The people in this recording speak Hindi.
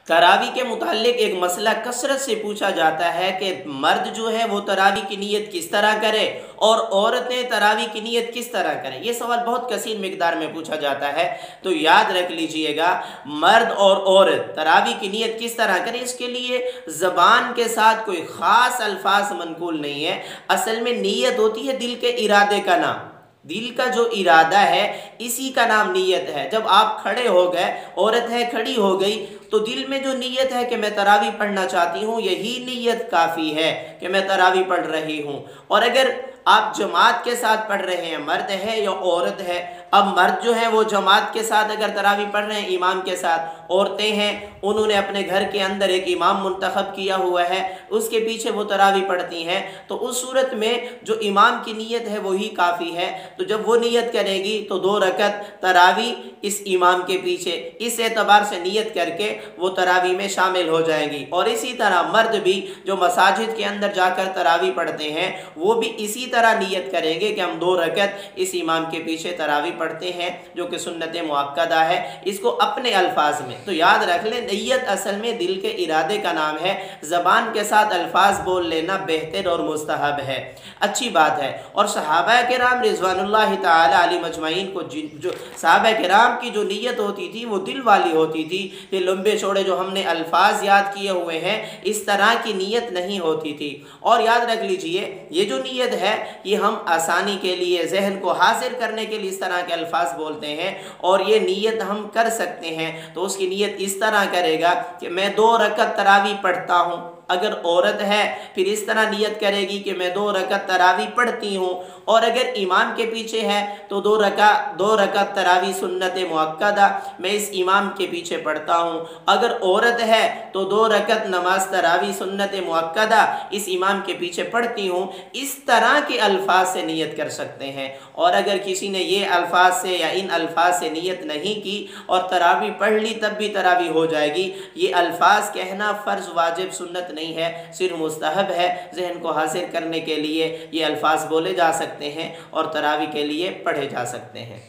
तरावी के मुताल्लिक एक मसला कसरत से पूछा जाता है कि मर्द जो है वो तरावी की नीयत किस तरह करे और औरतें तरावी की नीयत किस तरह करें। ये सवाल बहुत कसीर मिकदार में पूछा जाता है। तो याद रख लीजिएगा, मर्द और औरत तरावी की नीयत किस तरह करें, इसके लिए ज़बान के साथ कोई ख़ास अल्फाज मनकूल नहीं है। असल में नीयत होती है दिल के इरादे का नाम। दिल का जो इरादा है इसी का नाम नीयत है। जब आप खड़े हो गए, औरत है खड़ी हो गई, तो दिल में जो नीयत है कि मैं तरावी पढ़ना चाहती हूँ, यही नीयत काफ़ी है कि मैं तरावी पढ़ रही हूँ। और अगर आप जमात के साथ पढ़ रहे हैं, मर्द है या औरत है, अब मर्द जो है वो जमात के साथ अगर तरावी पढ़ रहे हैं इमाम के साथ, औरतें हैं उन्होंने अपने घर के अंदर एक इमाम मुंतखब किया हुआ है, उसके पीछे वो तरावी पढ़ती हैं, तो उस सूरत में जो इमाम की नीयत है वही काफ़ी है। तो जब वो नीयत करेगी तो 2 रकत तरावी इस इमाम के पीछे, इस एतबार से नीयत करके वो तरावी में शामिल हो जाएंगी। और इसी तरह मर्द भी जो मसाजिद के अंदर जाकर तरावी पढ़ते हैं वो भी इसी तरह नीयत करेंगे कि हम 2 रकत इस इमाम के पीछे तरावी पढ़ते हैं, जो कि सुन्नत मुअक्कदा है, इसको अपने अल्फाज में। तो याद रख लें, नीयत असल में दिल के इरादे का नाम है। ज़बान के साथ अल्फाज बोल लेना बेहतर और मुस्तहब है, अच्छी बात है। और सहाबा किराम रिज़वानुल्लाहि ताला अलैहिम अजमईन को जो सहाबा किराम की जो नीयत होती थी वो दिल वाली होती थी। ये लंबे चौड़े जो हमने अल्फाज याद किए हुए हैं, इस तरह की नीयत नहीं होती थी। और याद रख लीजिए, ये जो नीयत है ये हम आसानी के लिए, जहन को हासिल करने के लिए इस तरह के अल्फाज बोलते हैं। और ये नीयत हम कर सकते हैं। तो उसकी नीयत इस तरह करेगा कि मैं 2 रकत तरावी पढ़ता हूँ। अगर औरत है फिर इस तरह नियत करेगी कि मैं 2 रकत तरावी पढ़ती हूँ। और अगर इमाम के पीछे है तो 2 रकत तरावी सुन्नत मुअक्कदा मैं इस इमाम के पीछे पढ़ता हूँ। अगर औरत है तो 2 रकत नमाज तरावी सुन्नत मुअक्कदा इस इमाम के पीछे पढ़ती हूँ। इस तरह के अल्फाज से नियत कर सकते हैं। और अगर किसी ने ये अल्फाज से या इन अल्फाज से नियत नहीं की और तरावी पढ़ ली तब भी तरावी हो जाएगी। ये अल्फाज कहना फ़र्ज़ वाजिब सुन्नत नहीं है, सिर्फ मुस्तहब है। जहन को हासिल करने के लिए ये अल्फाज बोले जा सकते हैं और तरावी के लिए पढ़े जा सकते हैं।